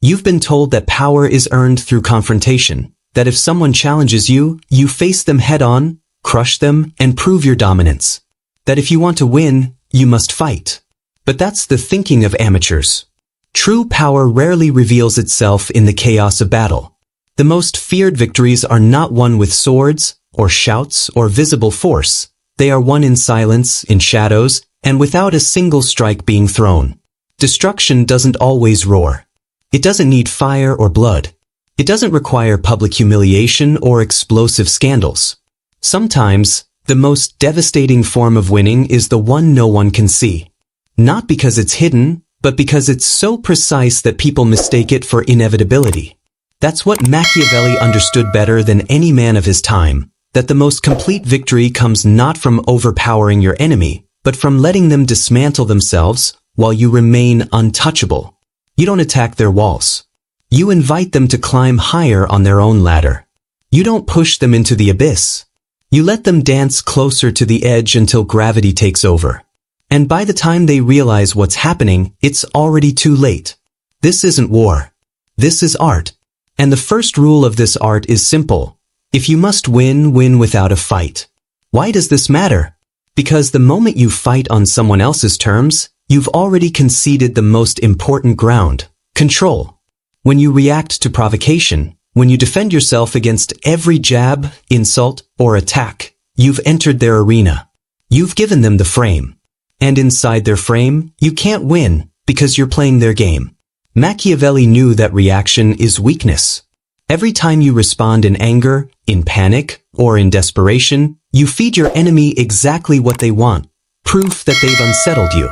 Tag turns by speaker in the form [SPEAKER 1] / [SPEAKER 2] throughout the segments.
[SPEAKER 1] You've been told that power is earned through confrontation, that if someone challenges you, you face them head-on, crush them, and prove your dominance. That if you want to win, you must fight. But that's the thinking of amateurs. True power rarely reveals itself in the chaos of battle. The most feared victories are not won with swords, or shouts, or visible force. They are won in silence, in shadows, and without a single strike being thrown. Destruction doesn't always roar. It doesn't need fire or blood. It doesn't require public humiliation or explosive scandals. Sometimes, the most devastating form of winning is the one no one can see. Not because it's hidden, but because it's so precise that people mistake it for inevitability. That's what Machiavelli understood better than any man of his time, that the most complete victory comes not from overpowering your enemy, but from letting them dismantle themselves while you remain untouchable. You don't attack their walls. You invite them to climb higher on their own ladder. You don't push them into the abyss. You let them dance closer to the edge until gravity takes over. And by the time they realize what's happening, it's already too late. This isn't war. This is art. And the first rule of this art is simple. If you must win, win without a fight. Why does this matter? Because the moment you fight on someone else's terms, you've already conceded the most important ground, control. When you react to provocation, when you defend yourself against every jab, insult, or attack, you've entered their arena. You've given them the frame. And inside their frame, you can't win because you're playing their game. Machiavelli knew that reaction is weakness. Every time you respond in anger, in panic, or in desperation, you feed your enemy exactly what they want, proof that they've unsettled you.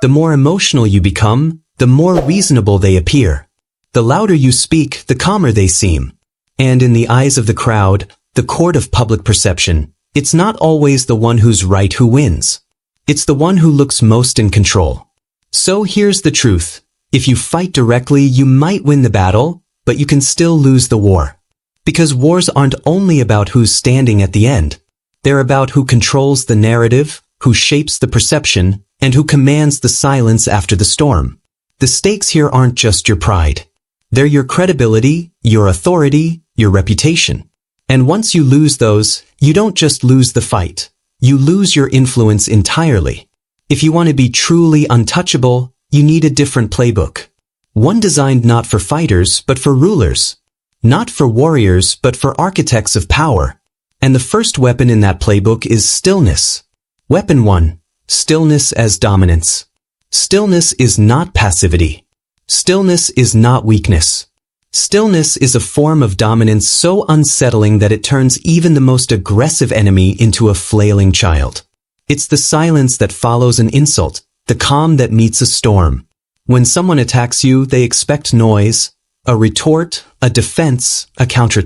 [SPEAKER 1] The more emotional you become, the more reasonable they appear. The louder you speak, the calmer they seem. And in the eyes of the crowd, the court of public perception, it's not always the one who's right who wins. It's the one who looks most in control. So here's the truth. If you fight directly, you might win the battle, but you can still lose the war. Because wars aren't only about who's standing at the end. They're about who controls the narrative, who shapes the perception, and who commands the silence after the storm. The stakes here aren't just your pride. They're your credibility, your authority, your reputation. And once you lose those, you don't just lose the fight. You lose your influence entirely. If you want to be truly untouchable, you need a different playbook. One designed not for fighters, but for rulers. Not for warriors, but for architects of power. And the first weapon in that playbook is stillness. Weapon 1. Stillness as dominance. Stillness is not passivity. Stillness is not weakness. Stillness is a form of dominance so unsettling that it turns even the most aggressive enemy into a flailing child. It's the silence that follows an insult, the calm that meets a storm. When someone attacks you, they expect noise, a retort, a defense, a counter.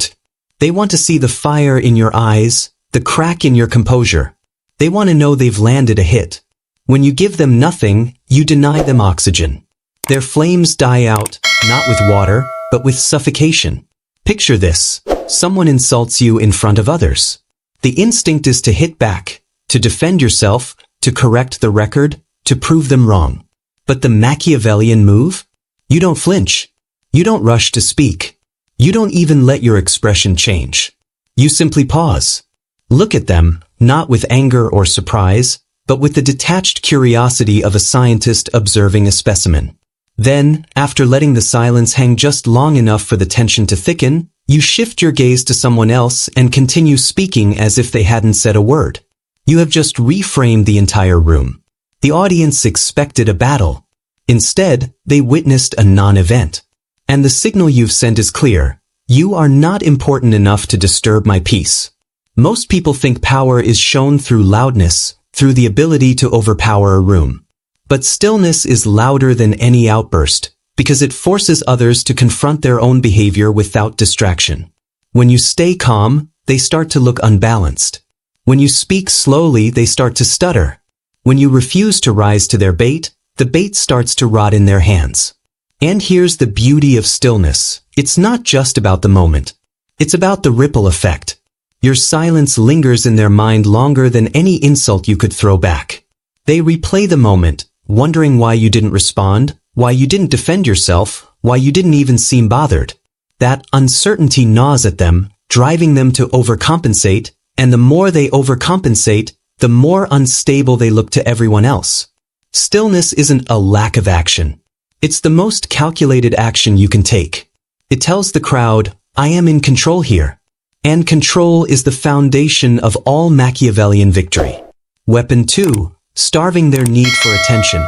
[SPEAKER 1] They want to see the fire in your eyes, the crack in your composure. They want to know they've landed a hit. When you give them nothing, you deny them oxygen. Their flames die out, not with water, but with suffocation. Picture this. Someone insults you in front of others. The instinct is to hit back, to defend yourself, to correct the record, to prove them wrong. But the Machiavellian move? You don't flinch. You don't rush to speak. You don't even let your expression change. You simply pause. Look at them, not with anger or surprise, but with the detached curiosity of a scientist observing a specimen. Then, after letting the silence hang just long enough for the tension to thicken, you shift your gaze to someone else and continue speaking as if they hadn't said a word. You have just reframed the entire room. The audience expected a battle. Instead, they witnessed a non-event. And the signal you've sent is clear. You are not important enough to disturb my peace. Most people think power is shown through loudness, through the ability to overpower a room. But stillness is louder than any outburst, because it forces others to confront their own behavior without distraction. When you stay calm, they start to look unbalanced. When you speak slowly, they start to stutter. When you refuse to rise to their bait, the bait starts to rot in their hands. And here's the beauty of stillness. It's not just about the moment. It's about the ripple effect. Your silence lingers in their mind longer than any insult you could throw back. They replay the moment, wondering why you didn't respond, why you didn't defend yourself, why you didn't even seem bothered. That uncertainty gnaws at them, driving them to overcompensate, and the more they overcompensate, the more unstable they look to everyone else. Stillness isn't a lack of action. It's the most calculated action you can take. It tells the crowd, I am in control here. And control is the foundation of all Machiavellian victory. Weapon 2. Starving their need for attention.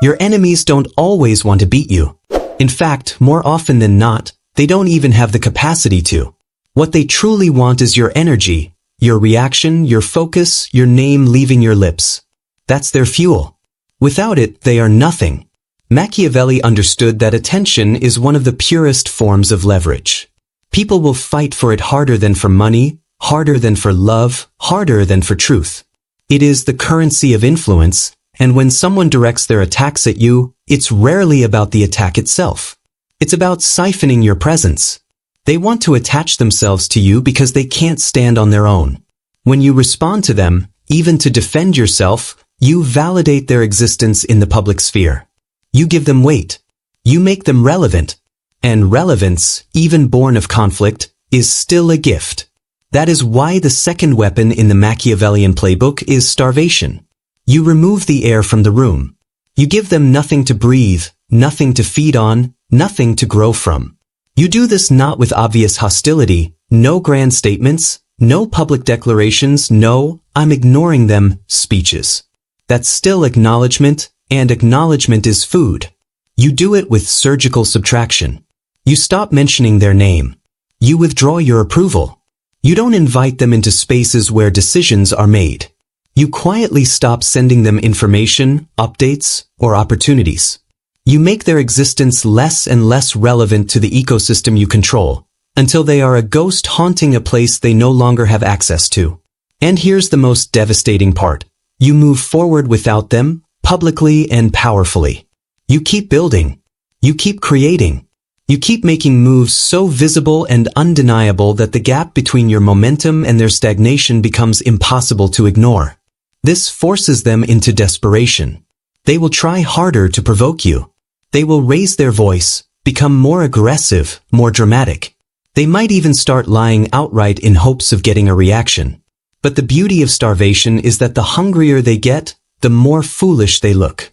[SPEAKER 1] Your enemies don't always want to beat you. In fact, more often than not, they don't even have the capacity to. What they truly want is your energy, your reaction, your focus, your name leaving your lips. That's their fuel. Without it, they are nothing. Machiavelli understood that attention is one of the purest forms of leverage. People will fight for it harder than for money, harder than for love, harder than for truth. It is the currency of influence, and when someone directs their attacks at you, it's rarely about the attack itself. It's about siphoning your presence. They want to attach themselves to you because they can't stand on their own. When you respond to them, even to defend yourself, you validate their existence in the public sphere. You give them weight. You make them relevant. And relevance, even born of conflict, is still a gift. That is why the second weapon in the Machiavellian playbook is starvation. You remove the air from the room. You give them nothing to breathe, nothing to feed on, nothing to grow from. You do this not with obvious hostility, no grand statements, no public declarations, no, I'm ignoring them, speeches. That's still acknowledgement, and acknowledgement is food. You do it with surgical subtraction. You stop mentioning their name. You withdraw your approval. You don't invite them into spaces where decisions are made. You quietly stop sending them information, updates, or opportunities. You make their existence less and less relevant to the ecosystem you control, until they are a ghost haunting a place they no longer have access to. And here's the most devastating part. You move forward without them, publicly and powerfully. You keep building. You keep creating. You keep making moves so visible and undeniable that the gap between your momentum and their stagnation becomes impossible to ignore. This forces them into desperation. They will try harder to provoke you. They will raise their voice, become more aggressive, more dramatic. They might even start lying outright in hopes of getting a reaction. But the beauty of starvation is that the hungrier they get, the more foolish they look.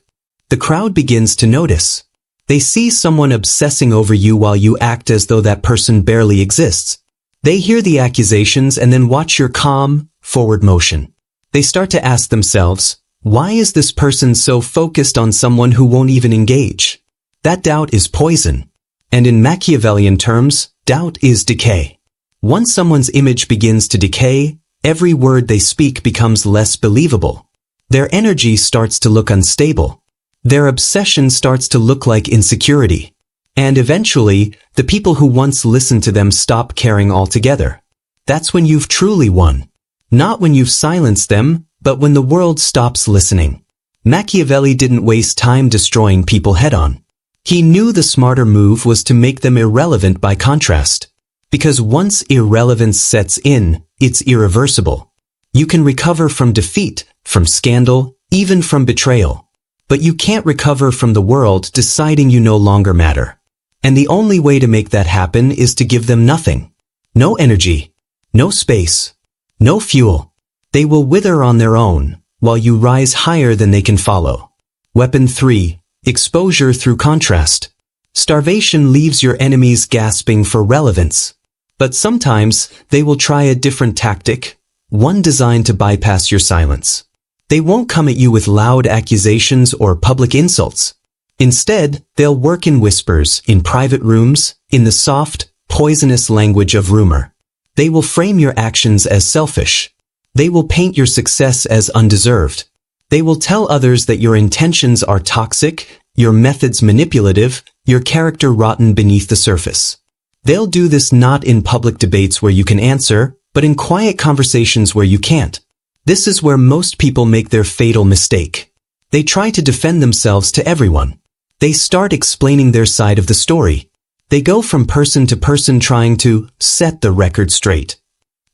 [SPEAKER 1] The crowd begins to notice. They see someone obsessing over you while you act as though that person barely exists. They hear the accusations and then watch your calm, forward motion. They start to ask themselves, why is this person so focused on someone who won't even engage? That doubt is poison. And in Machiavellian terms, doubt is decay. Once someone's image begins to decay, every word they speak becomes less believable. Their energy starts to look unstable. Their obsession starts to look like insecurity. And eventually, the people who once listened to them stop caring altogether. That's when you've truly won. Not when you've silenced them, but when the world stops listening. Machiavelli didn't waste time destroying people head-on. He knew the smarter move was to make them irrelevant by contrast. Because once irrelevance sets in, it's irreversible. You can recover from defeat, from scandal, even from betrayal. But you can't recover from the world deciding you no longer matter. And the only way to make that happen is to give them nothing. No energy. No space. No fuel. They will wither on their own, while you rise higher than they can follow. Weapon 3. Exposure through contrast. Starvation leaves your enemies gasping for relevance. But sometimes, they will try a different tactic, one designed to bypass your silence. They won't come at you with loud accusations or public insults. Instead, they'll work in whispers, in private rooms, in the soft, poisonous language of rumor. They will frame your actions as selfish. They will paint your success as undeserved. They will tell others that your intentions are toxic, your methods manipulative, your character rotten beneath the surface. They'll do this not in public debates where you can answer, but in quiet conversations where you can't. This is where most people make their fatal mistake. They try to defend themselves to everyone. They start explaining their side of the story. They go from person to person trying to set the record straight.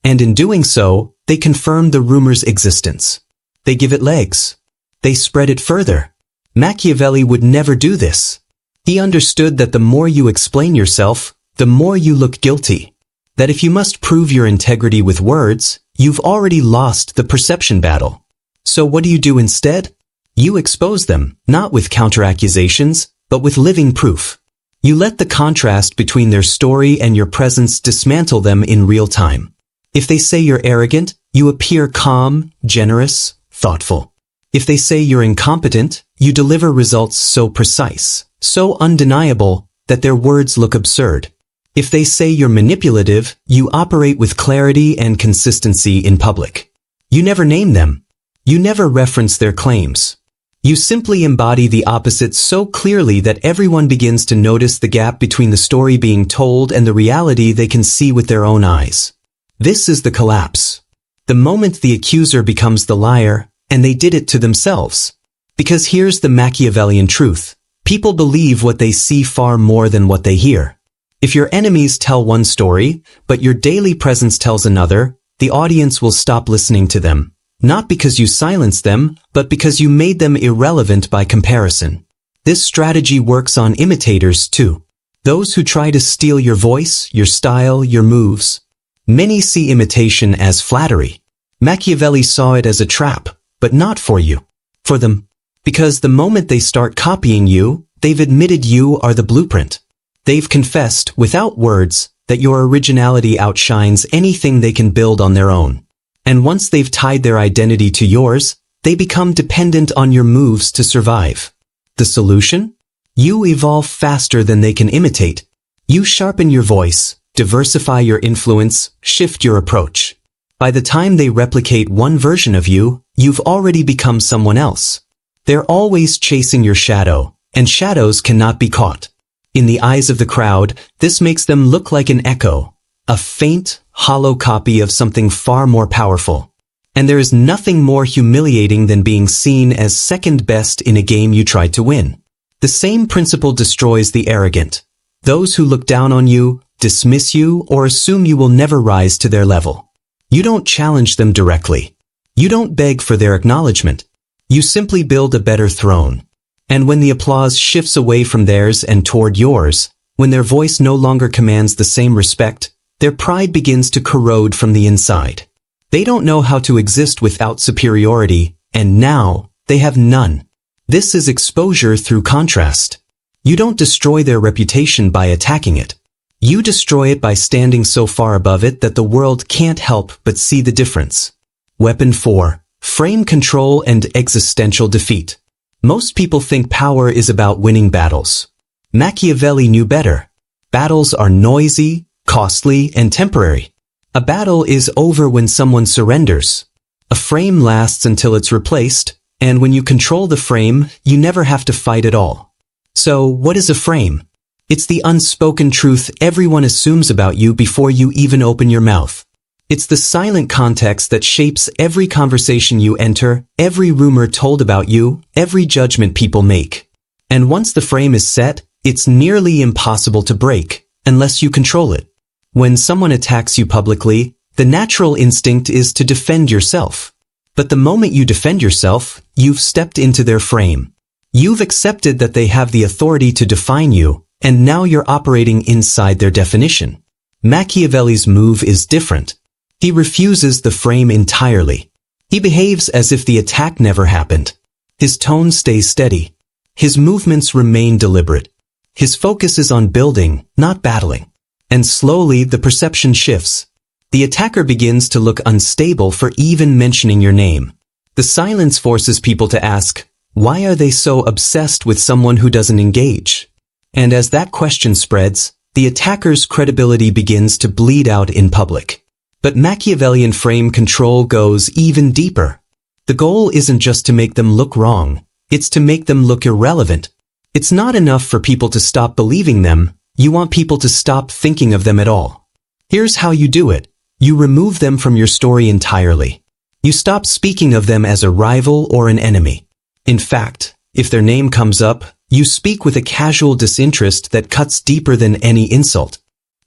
[SPEAKER 1] And in doing so, they confirm the rumor's existence. They give it legs. They spread it further. Machiavelli would never do this. He understood that the more you explain yourself, the more you look guilty. That if you must prove your integrity with words, you've already lost the perception battle. So what do you do instead? You expose them, not with counter-accusations, but with living proof. You let the contrast between their story and your presence dismantle them in real time. If they say you're arrogant, you appear calm, generous, thoughtful. If they say you're incompetent, you deliver results so precise, so undeniable, that their words look absurd. If they say you're manipulative, you operate with clarity and consistency in public. You never name them. You never reference their claims. You simply embody the opposite so clearly that everyone begins to notice the gap between the story being told and the reality they can see with their own eyes. This is the collapse. The moment the accuser becomes the liar, and they did it to themselves. Because here's the Machiavellian truth. People believe what they see far more than what they hear. If your enemies tell one story, but your daily presence tells another, the audience will stop listening to them. Not because you silenced them, but because you made them irrelevant by comparison. This strategy works on imitators too. Those who try to steal your voice, your style, your moves. Many see imitation as flattery. Machiavelli saw it as a trap, but not for you. For them. Because the moment they start copying you, they've admitted you are the blueprint. They've confessed, without words, that your originality outshines anything they can build on their own. And once they've tied their identity to yours, they become dependent on your moves to survive. The solution? You evolve faster than they can imitate. You sharpen your voice, diversify your influence, shift your approach. By the time they replicate one version of you, you've already become someone else. They're always chasing your shadow, and shadows cannot be caught. In the eyes of the crowd, this makes them look like an echo. A faint, hollow copy of something far more powerful. And there is nothing more humiliating than being seen as second best in a game you tried to win. The same principle destroys the arrogant. Those who look down on you, dismiss you, or assume you will never rise to their level. You don't challenge them directly. You don't beg for their acknowledgement. You simply build a better throne. And when the applause shifts away from theirs and toward yours, when their voice no longer commands the same respect, their pride begins to corrode from the inside. They don't know how to exist without superiority, and now they have none. This is exposure through contrast. You don't destroy their reputation by attacking it. You destroy it by standing so far above it that the world can't help but see the difference. Weapon 4. Frame control and existential defeat. Most people think power is about winning battles. Machiavelli knew better. Battles are noisy, costly, and temporary. A battle is over when someone surrenders. A frame lasts until it's replaced, and when you control the frame, you never have to fight at all. So, what is a frame? It's the unspoken truth everyone assumes about you before you even open your mouth. It's the silent context that shapes every conversation you enter, every rumor told about you, every judgment people make. And once the frame is set, it's nearly impossible to break, unless you control it. When someone attacks you publicly, the natural instinct is to defend yourself. But the moment you defend yourself, you've stepped into their frame. You've accepted that they have the authority to define you, and now you're operating inside their definition. Machiavelli's move is different. He refuses the frame entirely. He behaves as if the attack never happened. His tone stays steady. His movements remain deliberate. His focus is on building, not battling. And slowly the perception shifts. The attacker begins to look unstable for even mentioning your name. The silence forces people to ask, why are they so obsessed with someone who doesn't engage? And as that question spreads, the attacker's credibility begins to bleed out in public. But Machiavellian frame control goes even deeper. The goal isn't just to make them look wrong, it's to make them look irrelevant. It's not enough for people to stop believing them, you want people to stop thinking of them at all. Here's how you do it. You remove them from your story entirely. You stop speaking of them as a rival or an enemy. In fact, if their name comes up, you speak with a casual disinterest that cuts deeper than any insult.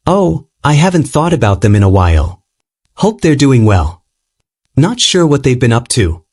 [SPEAKER 1] Oh, I haven't thought about them in a while. Hope they're doing well. Not sure what they've been up to.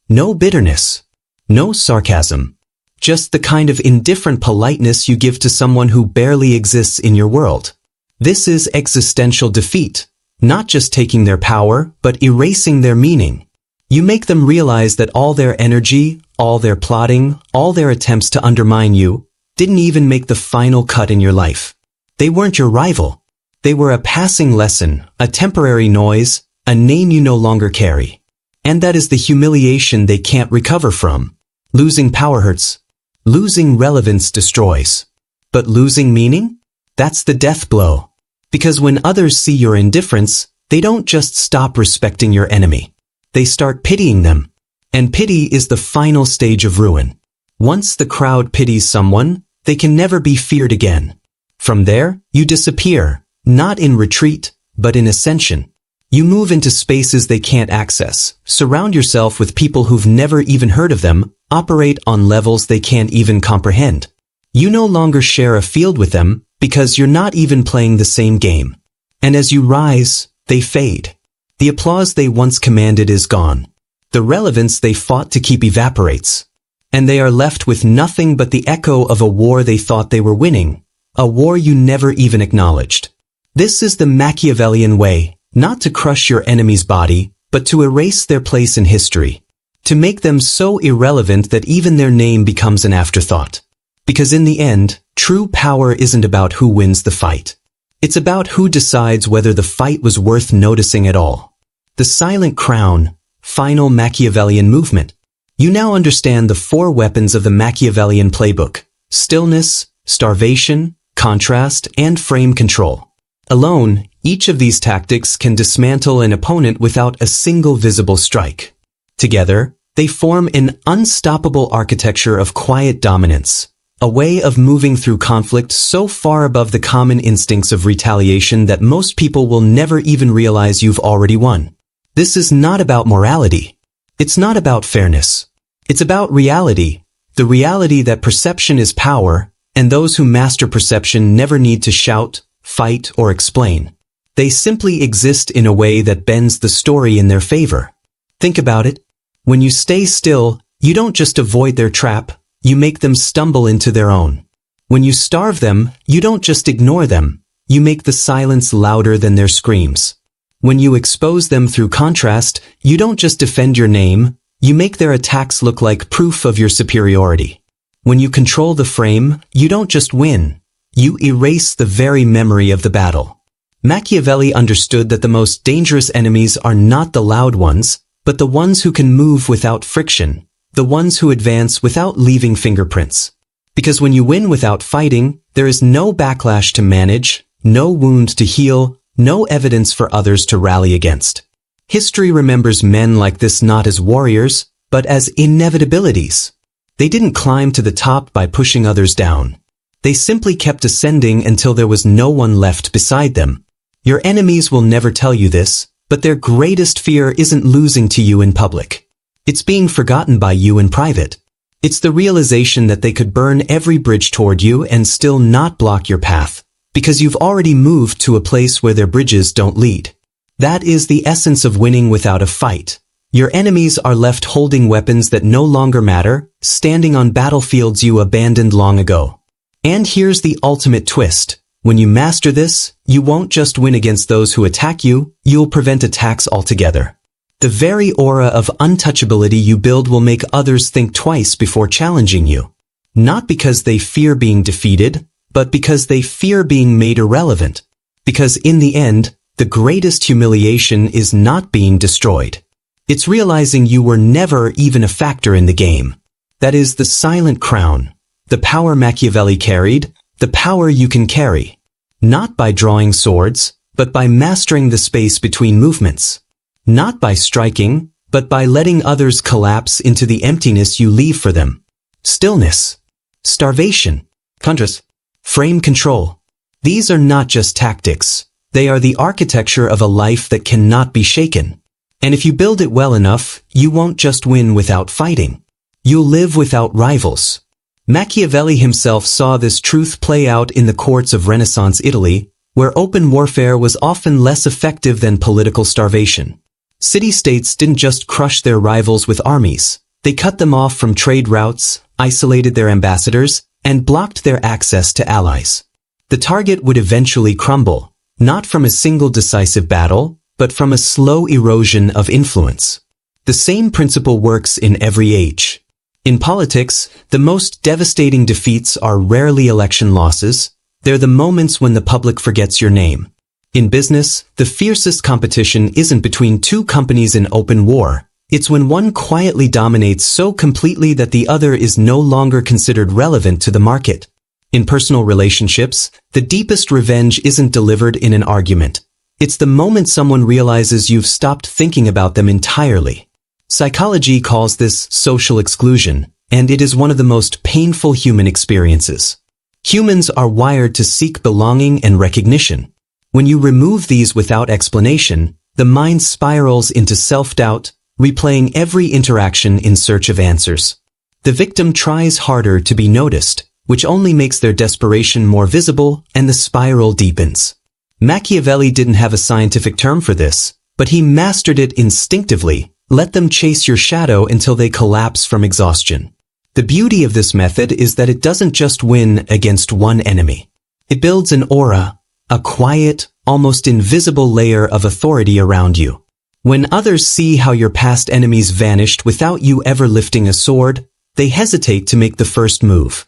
[SPEAKER 1] No bitterness. No sarcasm. just the kind of indifferent politeness you give to someone who barely exists in your world. This is existential defeat, not just taking their power, but erasing their meaning. You make them realize that all their energy, all their plotting, all their attempts to undermine you, didn't even make the final cut in your life. They weren't your rival. They were a passing lesson, a temporary noise, a name you no longer carry. And that is the humiliation they can't recover from. Losing power hurts. Losing relevance destroys. But losing meaning? That's the death blow. Because when others see your indifference, they don't just stop respecting your enemy. They start pitying them. And pity is the final stage of ruin. Once the crowd pities someone, they can never be feared again. From there, you disappear, not in retreat, but in ascension. You move into spaces they can't access, surround yourself with people who've never even heard of them, operate on levels they can't even comprehend. You no longer share a field with them because you're not even playing the same game. And as you rise, they fade. The applause they once commanded is gone. The relevance they fought to keep evaporates. And they are left with nothing but the echo of a war they thought they were winning, a war you never even acknowledged. This is the Machiavellian way. Not to crush your enemy's body, but to erase their place in history. To make them so irrelevant that even their name becomes an afterthought. Because in the end, true power isn't about who wins the fight. It's about who decides whether the fight was worth noticing at all. The silent crown, final Machiavellian movement. You now understand the 4 weapons of the Machiavellian playbook: stillness, starvation, contrast, and frame control. Alone, each of these tactics can dismantle an opponent without a single visible strike. Together, they form an unstoppable architecture of quiet dominance, a way of moving through conflict so far above the common instincts of retaliation that most people will never even realize you've already won. This is not about morality. It's not about fairness. It's about reality, the reality that perception is power, and those who master perception never need to shout, fight, or explain. They simply exist in a way that bends the story in their favor. Think about it. When you stay still, you don't just avoid their trap, you make them stumble into their own. When you starve them, you don't just ignore them, you make the silence louder than their screams. When you expose them through contrast, you don't just defend your name, you make their attacks look like proof of your superiority. When you control the frame, you don't just win, you erase the very memory of the battle. Machiavelli understood that the most dangerous enemies are not the loud ones, but the ones who can move without friction, the ones who advance without leaving fingerprints. Because when you win without fighting, there is no backlash to manage, no wound to heal, no evidence for others to rally against. History remembers men like this not as warriors, but as inevitabilities. They didn't climb to the top by pushing others down. They simply kept ascending until there was no one left beside them. Your enemies will never tell you this, but their greatest fear isn't losing to you in public. It's being forgotten by you in private. It's the realization that they could burn every bridge toward you and still not block your path, because you've already moved to a place where their bridges don't lead. That is the essence of winning without a fight. Your enemies are left holding weapons that no longer matter, standing on battlefields you abandoned long ago. And here's the ultimate twist. When you master this, you won't just win against those who attack you, you'll prevent attacks altogether. The very aura of untouchability you build will make others think twice before challenging you. Not because they fear being defeated, but because they fear being made irrelevant. Because in the end, the greatest humiliation is not being destroyed. It's realizing you were never even a factor in the game. That is the silent crown, the power Machiavelli carried, the power you can carry. Not by drawing swords, but by mastering the space between movements. Not by striking, but by letting others collapse into the emptiness you leave for them. Stillness, starvation, contrast, frame control. These are not just tactics. They are the architecture of a life that cannot be shaken. And if you build it well enough, you won't just win without fighting. You'll live without rivals. Machiavelli himself saw this truth play out in the courts of Renaissance Italy, where open warfare was often less effective than political starvation. City-states didn't just crush their rivals with armies. They cut them off from trade routes, isolated their ambassadors, and blocked their access to allies. The target would eventually crumble, not from a single decisive battle, but from a slow erosion of influence. The same principle works in every age. In politics, the most devastating defeats are rarely election losses. They're the moments when the public forgets your name. In business, the fiercest competition isn't between two companies in open war. It's when one quietly dominates so completely that the other is no longer considered relevant to the market. In personal relationships, the deepest revenge isn't delivered in an argument. It's the moment someone realizes you've stopped thinking about them entirely. Psychology calls this social exclusion, and it is one of the most painful human experiences. Humans are wired to seek belonging and recognition. When you remove these without explanation, the mind spirals into self-doubt, replaying every interaction in search of answers. The victim tries harder to be noticed, which only makes their desperation more visible, and the spiral deepens. Machiavelli didn't have a scientific term for this, but he mastered it instinctively. Let them chase your shadow until they collapse from exhaustion. The beauty of this method is that it doesn't just win against one enemy. It builds an aura, a quiet, almost invisible layer of authority around you. When others see how your past enemies vanished without you ever lifting a sword, they hesitate to make the first move.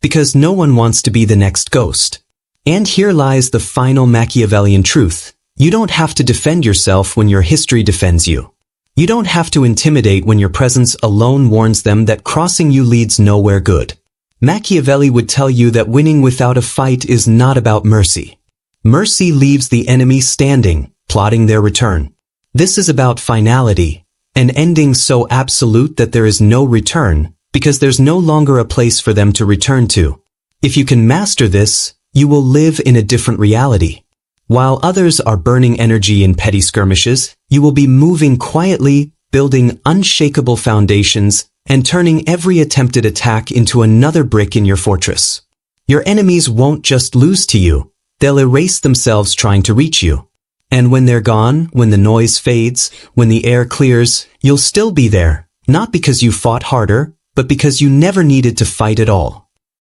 [SPEAKER 1] Because no one wants to be the next ghost. And here lies the final Machiavellian truth. You don't have to defend yourself when your history defends you. You don't have to intimidate when your presence alone warns them that crossing you leads nowhere good. Machiavelli would tell you that winning without a fight is not about mercy. Mercy leaves the enemy standing, plotting their return. This is about finality, an ending so absolute that there is no return, because there's no longer a place for them to return to. If you can master this, you will live in a different reality. While others are burning energy in petty skirmishes, you will be moving quietly, building unshakable foundations, and turning every attempted attack into another brick in your fortress. Your enemies won't just lose to you, they'll erase themselves trying to reach you. And when they're gone, when the noise fades, when the air clears, you'll still be there, not because you fought harder, but because you never needed to fight at all.